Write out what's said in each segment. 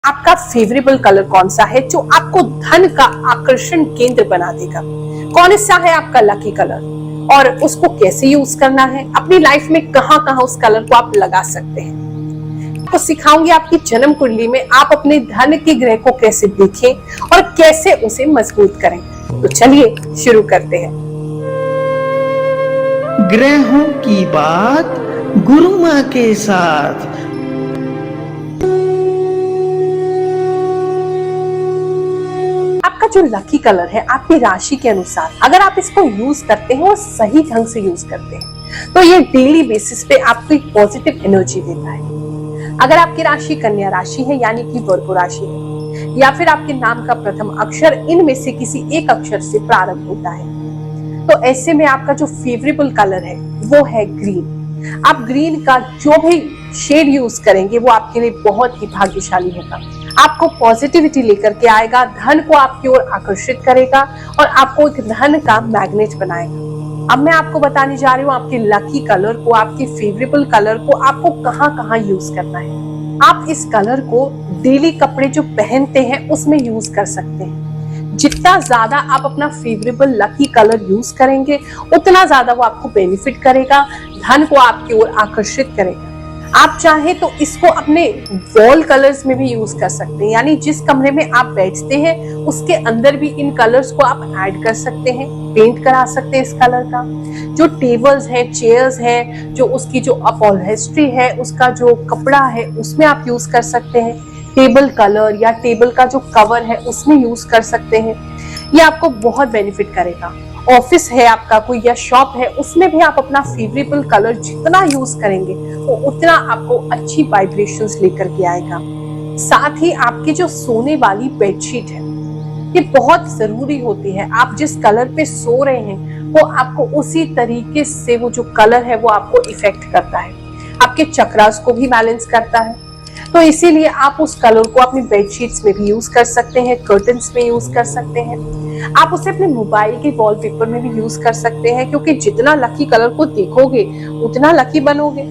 आपका favourable colour कौन सा है जो आपको धन का आकर्षण केंद्र बना देगा? कौन सा है आपका लकी कलर और उसको कैसे यूज करना है? अपनी लाइफ में कहां कहां उस कलर को आप लगा सकते हैं? आपको सिखाऊंगी आपकी जन्म कुंडली में आप अपने धन के ग्रह को कैसे देखें और कैसे उसे मजबूत करें। तो चलिए शुरू करते हैं। ग्रहों की बात गुरु माँ के साथ। आपका जो लकी कलर है आपकी राशि के अनुसार अगर आप इसको यूज करते हैं और सही ढंग से यूज करते हैं तो ये डेली बेसिस पे आपको एक पॉजिटिव एनर्जी देता है। अगर आपकी राशि कन्या राशि है यानी कि वर्गो राशि है या फिर आपके नाम का प्रथम अक्षर इनमें से किसी एक अक्षर से प्रारंभ होता है तो ऐसे में आपका जो फेवरेबल कलर है वो है ग्रीन। आप ग्रीन का जो भी शेड यूज करेंगे वो आपके लिए बहुत ही भाग्यशाली होगा, आपको पॉजिटिविटी लेकर के आएगा, धन को आपकी ओर आकर्षित करेगा और आपको एक धन का मैग्नेट बनाएगा। अब मैं आपको बताने जा रही हूँ आपके लकी कलर को, आपके फेवरेबल कलर को आपको कहाँ कहाँ यूज करना है। आप इस कलर को डेली कपड़े जो पहनते हैं उसमें यूज कर सकते हैं। जितना ज्यादा आप अपना फेवरेबल लकी कलर यूज करेंगे उतना ज्यादा वो आपको बेनिफिट करेगा, धन को आपकी ओर आकर्षित करेगा। आप चाहे तो इसको अपने वॉल कलर्स में भी यूज कर सकते हैं, यानी जिस कमरे में आप बैठते हैं उसके अंदर भी इन कलर्स को आप ऐड कर सकते हैं, पेंट करा सकते हैं इस कलर का। जो टेबल्स हैं, चेयर्स हैं, जो उसकी जो अपहोल्स्ट्री है, उसका जो कपड़ा है उसमें आप यूज कर सकते हैं। टेबल कलर या टेबल का जो कवर है उसमें यूज कर सकते हैं, ये आपको बहुत बेनिफिट करेगा। ऑफिस है आपका कोई या शॉप है उसमें भी आप अपना फेवरेबल कलर जितना यूज करेंगे वो उतना आपको अच्छी वाइब्रेशंस लेकर के आएगा। साथ ही आपकी जो सोने वाली बेडशीट है ये बहुत जरूरी होती है। आप जिस कलर पे सो रहे हैं वो आपको उसी तरीके से वो जो कलर है वो आपको इफेक्ट करता है, आपके चक्रास को भी बैलेंस करता है। तो इसीलिए आप उस कलर को अपनी बेडशीट्स में भी यूज कर सकते हैं, कर्टन्स में यूज कर सकते हैं, आप उसे अपने मोबाइल के वॉलपेपर में भी यूज कर सकते हैं, क्योंकि जितना लकी कलर को देखोगे उतना लकी बनोगे।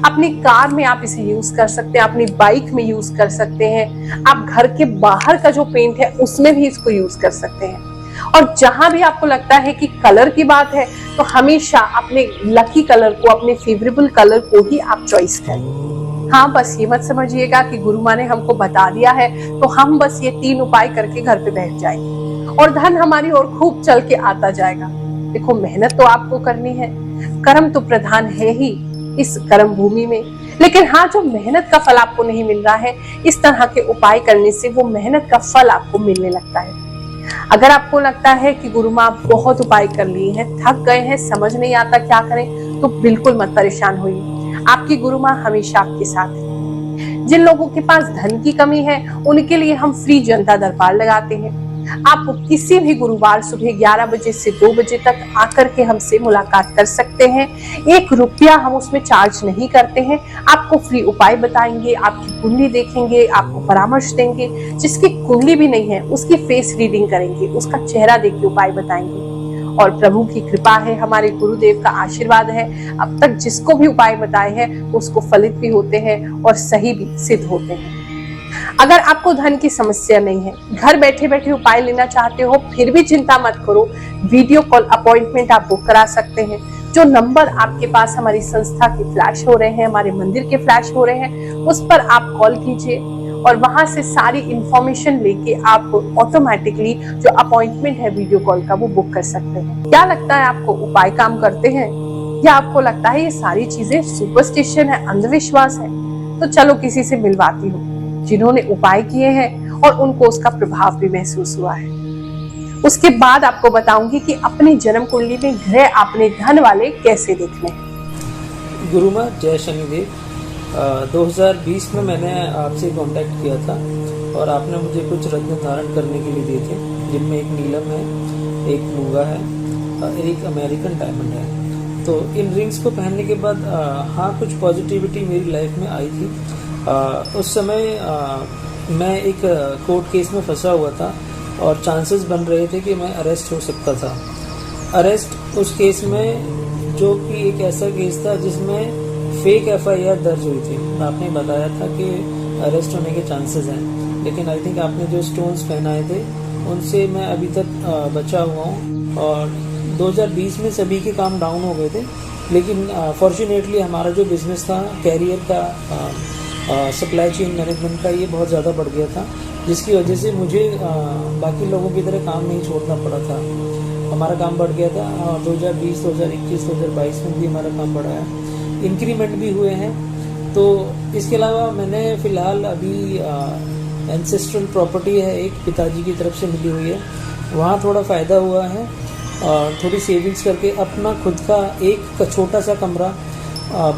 अपनी कार में आप इसे यूज कर सकते हैं, अपनी बाइक में यूज कर सकते हैं, आप घर के बाहर का जो पेंट है उसमें भी इसको यूज कर सकते हैं। और जहां भी आपको लगता है कि कलर की बात है तो हमेशा अपने लकी कलर को, अपने फेवरेबल कलर को ही आप चॉइस करें। हाँ, बस ये मत समझिएगा कि गुरु माँ ने हमको बता दिया है तो हम बस ये 3 उपाय करके घर पे बैठ जाएंगे और धन हमारी ओर खूब चल के आता जाएगा। देखो, मेहनत तो आपको करनी है, कर्म तो प्रधान है ही इस कर्म भूमि में, लेकिन हाँ, जो मेहनत का फल आपको नहीं मिल रहा है इस तरह के उपाय करने से वो मेहनत का फल आपको मिलने लगता है। अगर आपको लगता है कि गुरु माँ बहुत उपाय कर लिए हैं, थक गए हैं, समझ नहीं आता क्या करें, तो बिल्कुल मत परेशान होइए, आपकी गुरु माँ हमेशा आपके साथ है। जिन लोगों के पास धन की कमी है उनके लिए हम फ्री जनता दरबार लगाते हैं। आप किसी भी गुरुवार सुबह 11 बजे से 2 बजे तक आकर के हमसे मुलाकात कर सकते हैं। 1 रुपया हम उसमें चार्ज नहीं करते हैं, आपको फ्री उपाय बताएंगे, आपकी कुंडली देखेंगे, आपको परामर्श देंगे। जिसकी कुंडली भी नहीं है उसकी फेस रीडिंग करेंगे, उसका चेहरा देख के उपाय बताएंगे। और प्रभु की कृपा है, हमारे गुरुदेव का आशीर्वाद है, अब तक जिसको भी उपाय बताए हैं उसको फलित भी होते हैं और सही भी सिद्ध होते हैं। अगर आपको धन की समस्या नहीं है, घर बैठे बैठे उपाय लेना चाहते हो, फिर भी चिंता मत करो, वीडियो कॉल अपॉइंटमेंट आप बुक करा सकते हैं। जो नंबर आपके पास हमारी संस्था के फ्लैश हो रहे हैं, हमारे मंदिर के फ्लैश हो रहे हैं, उस पर आप कॉल कीजिए और वहां से सारी इंफॉर्मेशन लेके आप ऑटोमेटिकली जो अपॉइंटमेंट है वीडियो कॉल का वो बुक कर सकते हैं। क्या लगता है आपको, उपाय काम करते हैं या आपको लगता है ये सारी चीजें सुपरस्टिशन है, अंधविश्वास है? तो चलो किसी से मिलवाती हूँ जिन्होंने उपाय किए हैं और उनको उसका प्रभाव भी महसूस हुआ है। उसके बाद आपको बताऊंगी कि अपनी जन्म कुंडली में ग्रह अपने धन वाले कैसे देखने हैं। गुरु माँ जय शनिदेव। 2020 में मैंने आपसे कांटेक्ट किया था और आपने मुझे कुछ रत्न धारण करने के लिए दिए थे, जिनमें एक नीलम है, एक मूंगा है, एक अमेरिकन डायमंड है। तो इन रिंग्स को पहनने के बाद हाँ, कुछ पॉजिटिविटी मेरी लाइफ में आई थी। उस समय मैं एक कोर्ट केस में फंसा हुआ था और चांसेस बन रहे थे कि मैं अरेस्ट हो सकता था। अरेस्ट उस केस में, जो कि एक ऐसा केस था जिसमें फेक FIR दर्ज हुई थी। आपने बताया था कि अरेस्ट होने के चांसेस हैं। लेकिन आई थिंक आपने जो स्टोन्स पहनाए थे उनसे मैं अभी तक बचा हुआ हूँ। और 2020 में सभी के काम डाउन हो गए थे, लेकिन फॉर्चुनेटली हमारा जो बिजनेस था कैरियर का, सप्लाई चेन मैनेजमेंट का, ये बहुत ज़्यादा बढ़ गया था, जिसकी वजह से मुझे बाकी लोगों की तरह काम नहीं छोड़ना पड़ा था। हमारा काम बढ़ गया था और 2020, 2021, 2022 में भी हमारा काम बढ़ा है, इंक्रीमेंट भी हुए हैं। तो इसके अलावा मैंने फ़िलहाल अभी एंसेस्ट्रल प्रॉपर्टी है एक, पिताजी की तरफ से मिली हुई है, वहाँ थोड़ा फ़ायदा हुआ है और थोड़ी सेविंग्स करके अपना खुद का एक छोटा सा कमरा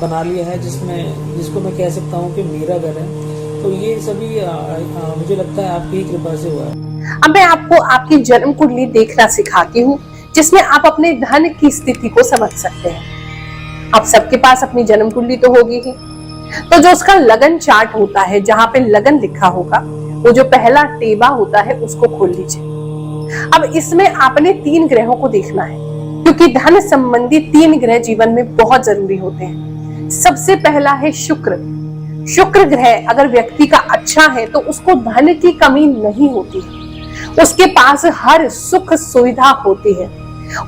बना लिया है, जिसको मैं कह सकता हूँ कि मेरा घर है। तो ये सभी मुझे लगता है आपकी ही कृपा से हुआ है। अब मैं आपको आपकी जन्म कुंडली देखना सिखाती हूँ, जिसमें आप अपने धन की स्थिति को समझ सकते हैं। आप सबके पास अपनी जन्म कुंडली तो होगी ही, तो जो उसका लगन चार्ट होता है, जहां पे लगन लिखा होगा, वो जो पहला टेबा होता है उसको खोल लीजिए। अब इसमें आपने 3 ग्रहों को देखना है, क्योंकि धन संबंधी 3 ग्रह जीवन में बहुत जरूरी होते हैं। सबसे पहला है शुक्र। शुक्र ग्रह अगर व्यक्ति का अच्छा है तो उसको धन की कमी नहीं होती है, उसके पास हर सुख सुविधा होती है,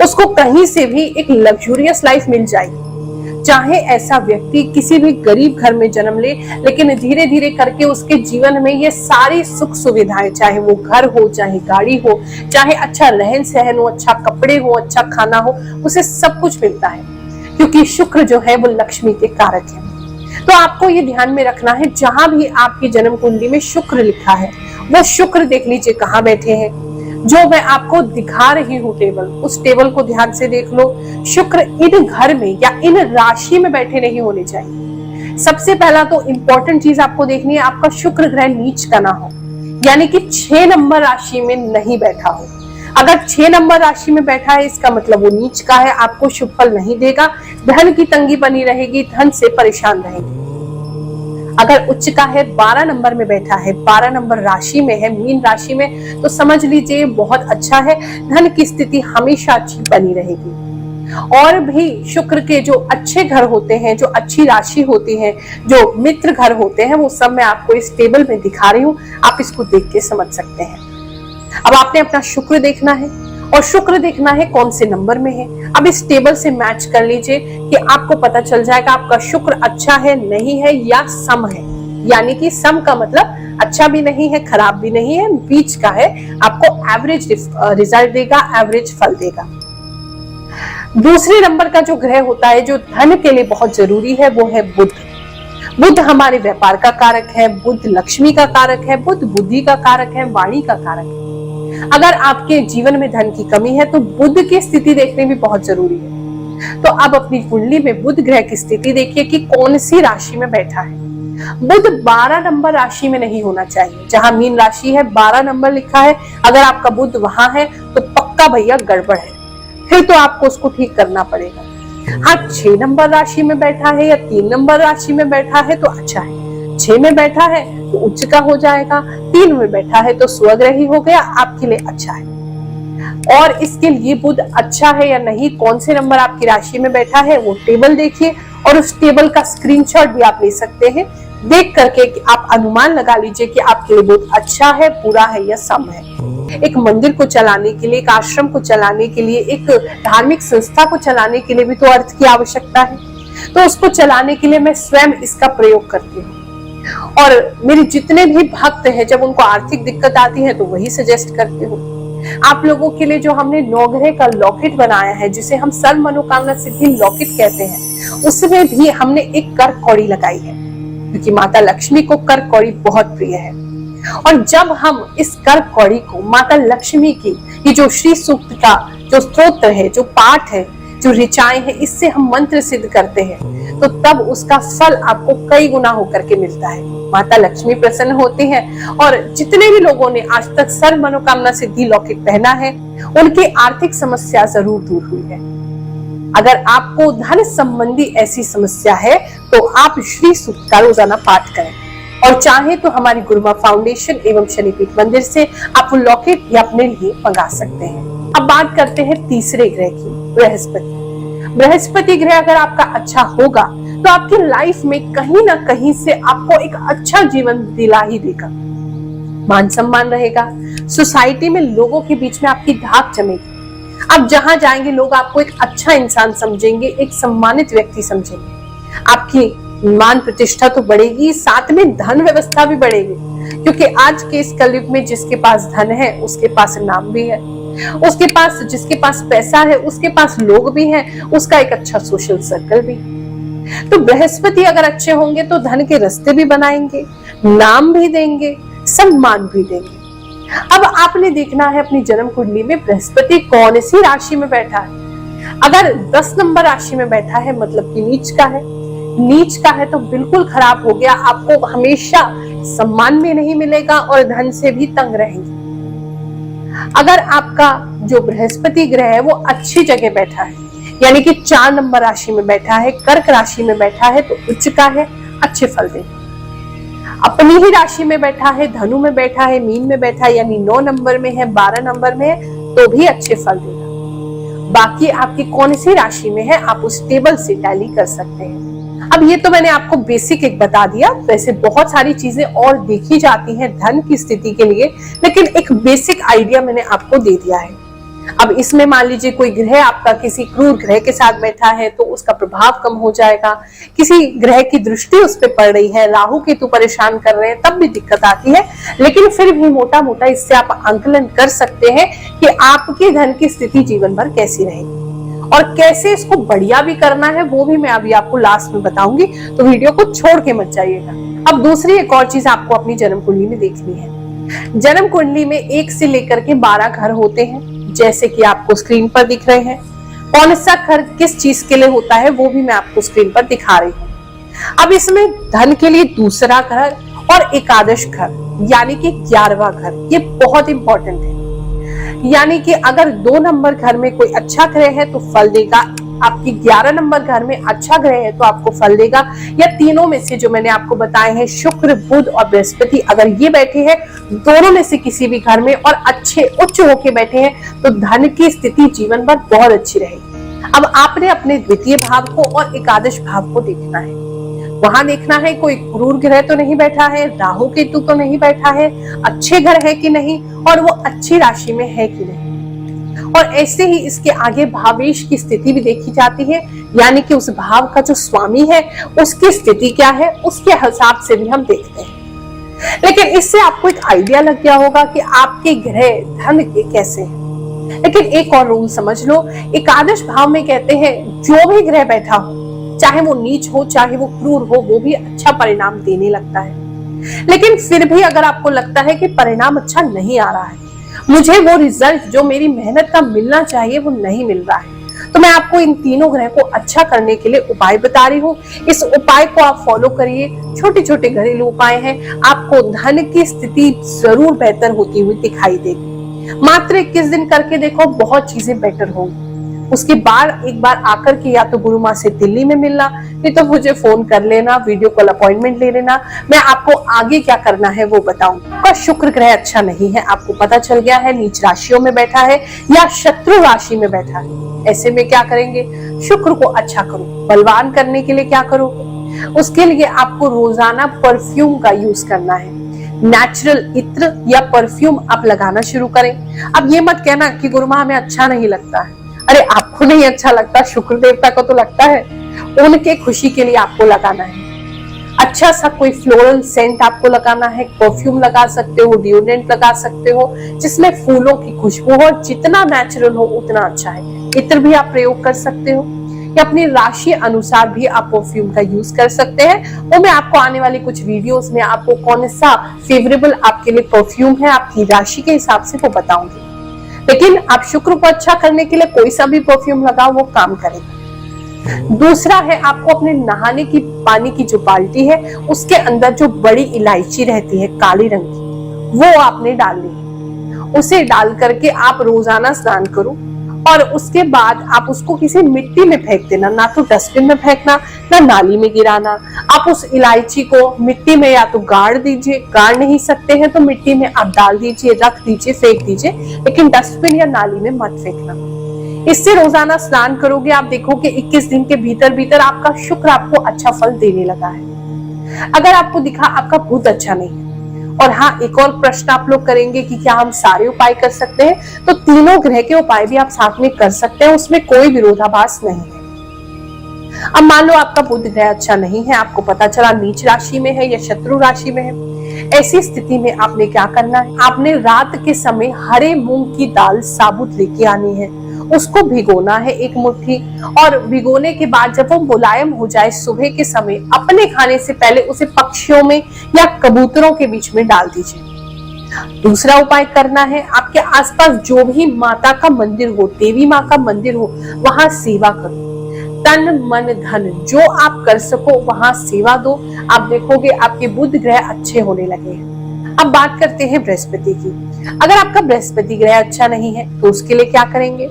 उसको कहीं से भी एक लग्जूरियस लाइफ मिल जाएगी। चाहे ऐसा व्यक्ति किसी भी गरीब घर में जन्म ले, लेकिन धीरे धीरे करके उसके जीवन में ये सारी सुख सुविधाएं, चाहे वो घर हो, चाहे गाड़ी हो, चाहे अच्छा रहन सहन हो, अच्छा कपड़े हो, अच्छा खाना हो, उसे सब कुछ मिलता है, क्योंकि शुक्र जो है वो लक्ष्मी के कारक है। तो आपको ये ध्यान में रखना है, जहां भी आपकी जन्म कुंडली में शुक्र लिखा है, वो शुक्र देख लीजिए कहाँ बैठे हैं। जो मैं आपको दिखा रही हूँ टेबल, उस टेबल को ध्यान से देख लो। शुक्र इन घर में या इन राशि में बैठे नहीं होने चाहिए। सबसे पहला तो इंपॉर्टेंट चीज आपको देखनी है, आपका शुक्र ग्रह नीच का ना हो, यानी कि 6 नंबर राशि में नहीं बैठा हो। अगर 6 नंबर राशि में बैठा है, इसका मतलब वो नीच का है, आपको शुभ फल नहीं देगा, धन की तंगी बनी रहेगी, धन से परेशान रहेगी। अगर उच्च का है, 12 नंबर में बैठा है, 12 नंबर राशि में है, मीन राशि में, तो समझ लीजिए बहुत अच्छा है, धन की स्थिति हमेशा अच्छी बनी रहेगी। और भी शुक्र के जो अच्छे घर होते हैं, जो अच्छी राशि होती है, जो मित्र घर होते हैं, वो सब मैं आपको इस टेबल में दिखा रही हूँ, आप इसको देख के समझ सकते हैं। अब आपने अपना शुक्र देखना है और शुक्र देखना है कौन से नंबर में है। अब इस टेबल से मैच कर लीजिए कि आपको पता चल जाएगा आपका शुक्र अच्छा है, नहीं है या सम है। यानी कि सम का मतलब अच्छा भी नहीं है, खराब भी नहीं है, बीच का है, आपको एवरेज रिजल्ट देगा, एवरेज फल देगा। दूसरे नंबर का जो ग्रह होता है, जो धन के लिए बहुत जरूरी है, वो है बुध। बुध हमारे व्यापार का कारक है, बुध लक्ष्मी का कारक है, बुध बुद्धि का कारक है, वाणी का कारक है। अगर आपके जीवन में धन की कमी है तो बुध की स्थिति देखने भी बहुत जरूरी है। तो अब अपनी कुंडली में बुध ग्रह की स्थिति देखिए कि कौन सी राशि में बैठा है। बुध 12 नंबर राशि में नहीं होना चाहिए। जहां मीन राशि है, 12 नंबर लिखा है, अगर आपका बुध वहां है तो पक्का भैया गड़बड़ है, फिर तो आपको उसको ठीक करना पड़ेगा। हाँ, 6 नंबर राशि में बैठा है या 3 नंबर राशि में बैठा है तो अच्छा है। 6 में बैठा है तो उच्च का हो जाएगा, 3 में बैठा है तो स्वग्रही हो गया, आपके लिए अच्छा है। और इसके लिए बुध अच्छा है या नहीं, कौन से नंबर आपकी राशि में बैठा है, वो टेबल देखिए और उस टेबल का स्क्रीनशॉट भी आप ले सकते हैं। देख करके कि आप अनुमान लगा लीजिए कि आपके लिए बुध अच्छा है, बुरा है या सम है। एक मंदिर को चलाने के लिए, एक आश्रम को चलाने के लिए, एक धार्मिक संस्था को चलाने के लिए भी तो अर्थ की आवश्यकता है। तो उसको चलाने के लिए मैं स्वयं इसका प्रयोग करती हूँ। और मेरे जितने भी भक्त हैं, जब उनको आर्थिक दिक्कत आती है तो वही सजेस्ट करती हूँ। आप लोगों के लिए जो हमने 9 ग्रह का लॉकेट बनाया है, जिसे हम सर्व मनोकामना सिद्धि लॉकेट कहते हैं, उसमें भी हमने एक कर कौड़ी लगाई है, क्योंकि माता लक्ष्मी को कर कौड़ी बहुत प्रिय है। और जब हम इस कर कौड़ी को माता लक्ष्मी की, ये जो श्री सूक्त का जो स्तोत्र है, जो पाठ है, जो ऋचाएं हैं, इससे हम मंत्र सिद्ध करते हैं, तो तब उसका फल आपको कई गुना होकर के मिलता है। माता लक्ष्मी प्रसन्न होती हैं। और जितने भी लोगों ने आज तक सर्व मनोकामना सिद्धि लॉकेट पहना है, उनकी आर्थिक समस्या जरूर दूर हुई है। अगर आपको धन संबंधी ऐसी समस्या है तो आप श्री सूक्त का रोजाना पाठ करें, और चाहे तो हमारी गुरुमा फाउंडेशन एवं शनिपीठ मंदिर से आप वो लॉकेट भी अपने लिए मंगा सकते हैं। अब बात करते हैं तीसरे ग्रह की, बृहस्पति। बृहस्पति ग्रह अगर आपका अच्छा होगा तो आपकी लाइफ में कहीं ना कहीं से आपको एक अच्छा जीवन दिला ही देगा। मान सम्मान रहेगा, सोसाइटी में लोगों के बीच में आपकी धाक जमेगी। आप जहां जाएंगे लोग आपको एक अच्छा इंसान समझेंगे, एक सम्मानित व्यक्ति समझेंगे। आपकी मान प्रतिष्ठा तो बढ़ेगी, साथ में धन व्यवस्था भी बढ़ेगी, क्योंकि आज के इस कलयुग में जिसके पास धन है उसके पास नाम भी है, उसके पास, जिसके पास पैसा है उसके पास लोग भी हैं, उसका एक अच्छा सोशल सर्कल भी। तो बृहस्पति अगर अच्छे होंगे तो धन के रास्ते भी बनाएंगे, नाम भी देंगे, सम्मान भी देंगे। अब आपने देखना है अपनी जन्म कुंडली में बृहस्पति कौन सी राशि में बैठा है। अगर 10 नंबर राशि में बैठा है मतलब कि नीच का है, नीच का है तो बिल्कुल खराब हो गया। आपको हमेशा सम्मान भी नहीं मिलेगा और धन से भी तंग रहेंगे। अगर आपका जो बृहस्पति ग्रह है वो अच्छी जगह बैठा है, यानी कि 4 नंबर राशि में बैठा है, कर्क राशि में बैठा है, तो उच्च का है, अच्छे फल देगा। अपनी ही राशि में बैठा है, धनु में बैठा है, मीन में बैठा है, यानी 9 नंबर में है, 12 नंबर में है, तो भी अच्छे फल देगा। बाकी आपकी कौन सी राशि में है आप उस टेबल से टैली कर सकते हैं। अब ये तो मैंने आपको बेसिक एक बता दिया, वैसे बहुत सारी चीजें और देखी जाती हैं धन की स्थिति के लिए, लेकिन एक बेसिक आइडिया मैंने आपको दे दिया है। अब इसमें मान लीजिए कोई ग्रह आपका किसी क्रूर ग्रह के साथ बैठा है तो उसका प्रभाव कम हो जाएगा, किसी ग्रह की दृष्टि उस पर पड़ रही है, राहु केतु परेशान कर रहे हैं, तब भी दिक्कत आती है। लेकिन फिर भी मोटा मोटा इससे आप आंकलन कर सकते हैं कि आपके धन की स्थिति जीवन भर कैसी रहेगी और कैसे इसको बढ़िया भी करना है, वो भी मैं अभी आपको लास्ट में बताऊंगी, तो वीडियो को छोड़ के मत जाइएगा। अब दूसरी एक और चीज आपको अपनी जन्म कुंडली में देखनी है। जन्म कुंडली में 1 से लेकर के 12 घर होते हैं, जैसे कि आपको स्क्रीन पर दिख रहे हैं। कौन सा घर किस चीज के लिए होता है वो भी मैं आपको स्क्रीन पर दिखा रही हूँ। अब इसमें धन के लिए दूसरा घर और एकादश घर, यानी कि 11वां घर, ये बहुत इंपॉर्टेंट है। यानी कि अगर 2 नंबर घर में कोई अच्छा ग्रह है तो फल देगा, आपकी 11 नंबर घर में अच्छा ग्रह है तो आपको फल देगा, या तीनों में से जो मैंने आपको बताए हैं शुक्र, बुध और बृहस्पति, अगर ये बैठे हैं दोनों में से किसी भी घर में और अच्छे उच्च होके बैठे हैं तो धन की स्थिति जीवन भर बहुत अच्छी रहेगी। अब आपने अपने द्वितीय भाव को और एकादश भाव को देखना है। वहां देखना है कोई क्रूर ग्रह तो नहीं बैठा है, राहु केतु तो नहीं बैठा है, अच्छे घर है कि नहीं और वो अच्छी राशि में है कि नहीं। और ऐसे ही इसके आगे भावेश की स्थिति भी देखी जाती है, यानी कि उस भाव का जो स्वामी है उसकी स्थिति क्या है, उसके हिसाब से भी हम देखते हैं। लेकिन इससे आपको एक आइडिया लग गया होगा कि आपके ग्रह धन के कैसे हैं। लेकिन एक और रूल समझ लो, एकादश भाव में कहते हैं जो भी ग्रह बैठा हो, चाहे वो नीच हो चाहे वो क्रूर हो, वो भी अच्छा परिणाम देने लगता है। लेकिन फिर भी अगर आपको लगता है कि परिणाम अच्छा नहीं आ रहा है, मुझे वो रिजल्ट जो मेरी मेहनत का मिलना चाहिए वो नहीं मिल रहा है, तो मैं आपको इन तीनों ग्रह को अच्छा करने के लिए उपाय बता रही हूँ। इस उपाय को आप फॉलो करिए। छोटे छोटे घरेलू उपाय हैं, आपको धन की स्थिति जरूर बेहतर होती हुई दिखाई देगी। मात्र 21 दिन करके देखो, बहुत चीजें बेटर होंगी। उसके बाद एक बार आकर के या तो गुरु माँ से दिल्ली में मिलना, नहीं तो मुझे फोन कर लेना, वीडियो कॉल अपॉइंटमेंट ले लेना, मैं आपको आगे क्या करना है वो बताऊंगा। आपका शुक्र ग्रह अच्छा नहीं है, आपको पता चल गया है, नीच राशियों में बैठा है या शत्रु राशि में बैठा है। ऐसे में क्या करेंगे, शुक्र को अच्छा करो। बलवान करने के लिए क्या करोगे, उसके लिए आपको रोजाना परफ्यूम का यूज करना है। नेचुरल इत्र या परफ्यूम आप लगाना शुरू करें। अब ये मत कहना कि गुरु माँ हमें अच्छा नहीं लगता है। अरे आपको नहीं अच्छा लगता, शुक्र देवता को तो लगता है, उनके खुशी के लिए आपको लगाना है। अच्छा सा कोई फ्लोरल सेंट आपको लगाना है, परफ्यूम लगा सकते हो, डिओड्रेंट लगा सकते हो जिसमें फूलों की खुशबू हो, जितना नेचुरल हो उतना अच्छा है। इत्र भी आप प्रयोग कर सकते हो या अपनी राशि अनुसार भी आप परफ्यूम का यूज कर सकते हैं। वो मैं आपको आने वाली कुछ वीडियोस में आपको कौन सा फेवरेबल आपके लिए परफ्यूम है आपकी राशि के हिसाब से वो बताऊंगी। लेकिन आप शुक्र को अच्छा करने के लिए कोई सा भी परफ्यूम लगाओ, वो काम करेगा। दूसरा है, आपको अपने नहाने की पानी की जो बाल्टी है उसके अंदर जो बड़ी इलायची रहती है काली रंग की, वो आपने डालनी है। उसे डाल करके आप रोजाना स्नान करो और उसके बाद आप उसको किसी मिट्टी में फेंक देना, ना तो डस्टबिन में फेंकना ना नाली में गिराना। आप उस इलायची को मिट्टी में या तो गाड़ दीजिए, गाड़ नहीं सकते हैं तो मिट्टी में आप डाल दीजिए, रख दीजिए, फेंक दीजिए, लेकिन डस्टबिन या नाली में मत फेंकना। इससे रोजाना स्नान करोगे, आप देखोगे 21 दिन के भीतर भीतर आपका शुक्र आपको अच्छा फल देने लगा है। अगर आपको दिखा आपका बुध अच्छा नहीं है, और हाँ, एक और प्रश्न आप लोग करेंगे कि क्या हम सारे उपाय कर सकते हैं, तो तीनों ग्रह के उपाय भी आप साथ में कर सकते हैं, उसमें कोई विरोधाभास नहीं है। अब मान लो आपका बुध ग्रह अच्छा नहीं है, आपको पता चला नीच राशि में है या शत्रु राशि में है। ऐसी स्थिति में आपने क्या करना है, आपने रात के समय हरे मूंग की दाल साबुत लेके आनी है, उसको भिगोना है 1 मुट्ठी, और भिगोने के बाद जब वो मुलायम हो जाए सुबह के समय अपने खाने से पहले उसे पक्षियों में या कबूतरों के बीच में डाल दीजिए। दूसरा उपाय करना है, आपके आसपास जो भी माता का मंदिर हो, देवी माँ का मंदिर हो, वहां सेवा करो। तन मन धन जो आप कर सको वहां सेवा दो, आप देखोगे आपके बुध ग्रह अच्छे होने लगे हैं। अब बात करते हैं बृहस्पति की। अगर आपका बृहस्पति ग्रह अच्छा नहीं है तो उसके लिए क्या करेंगे,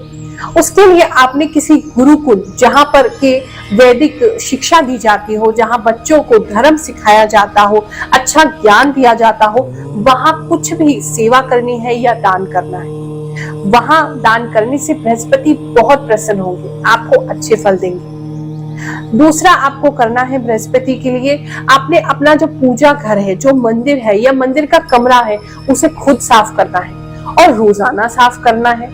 उसके लिए आपने किसी गुरुकुल जहां पर के वैदिक शिक्षा दी जाती हो, जहां बच्चों को धर्म सिखाया जाता हो, अच्छा ज्ञान दिया जाता हो, वहां कुछ भी सेवा करनी है या दान करना है। वहां दान करने से बृहस्पति बहुत प्रसन्न होंगे, आपको अच्छे फल देंगे। दूसरा आपको करना है बृहस्पति के लिए, आपने अपना जो पूजा घर है, जो मंदिर है या मंदिर का कमरा है, उसे खुद साफ करना है और रोजाना साफ करना है।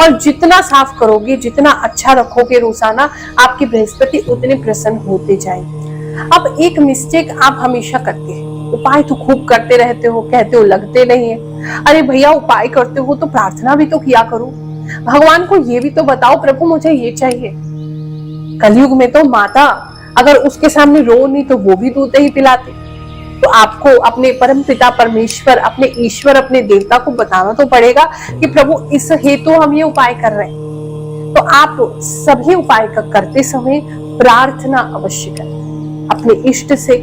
और जितना साफ करोगे, जितना अच्छा रखोगे रोजाना, आपके बृहस्पति उतने प्रसन्न होते जाएंगे। अब एक मिस्टेक आप हमेशा करते हैं, उपाय तो खूब करते रहते हो, कहते हो लगते नहीं है। अरे भैया, उपाय करते हो तो प्रार्थना भी तो किया करो, भगवान को ये भी तो बताओ प्रभु मुझे ये चाहिए। कलयुग में तो माता अगर उसके सामने रो नहीं तो वो भी दूध ही पिलाते। तो आपको अपने परम पिता परमेश्वर, अपने ईश्वर, अपने देवता को बताना तो पड़ेगा कि प्रभु इस हेतु हम ये उपाय कर रहे हैं। तो आप सभी उपाय करते समय प्रार्थना अवश्य करें अपने इष्ट से,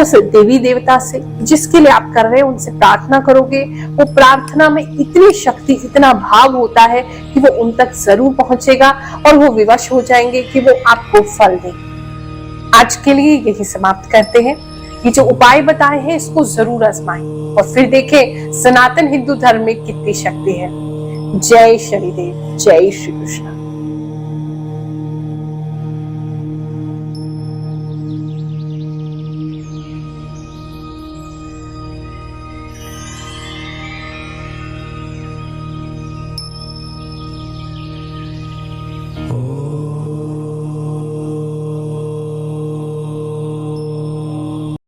उस देवी देवता से जिसके लिए आप कर रहे हैं, उनसे प्रार्थना करोगे। वो प्रार्थना में इतनी शक्ति, इतना भाव होता है कि वो उन तक जरूर पहुंचेगा और वो विवश हो जाएंगे कि वो आपको फल दें। आज के लिए यही समाप्त करते हैं। ये जो उपाय बताए हैं इसको जरूर आजमाएं और फिर देखें सनातन हिंदू धर्म में कितनी शक्ति है। जय शनिदेव, जय श्री कृष्ण।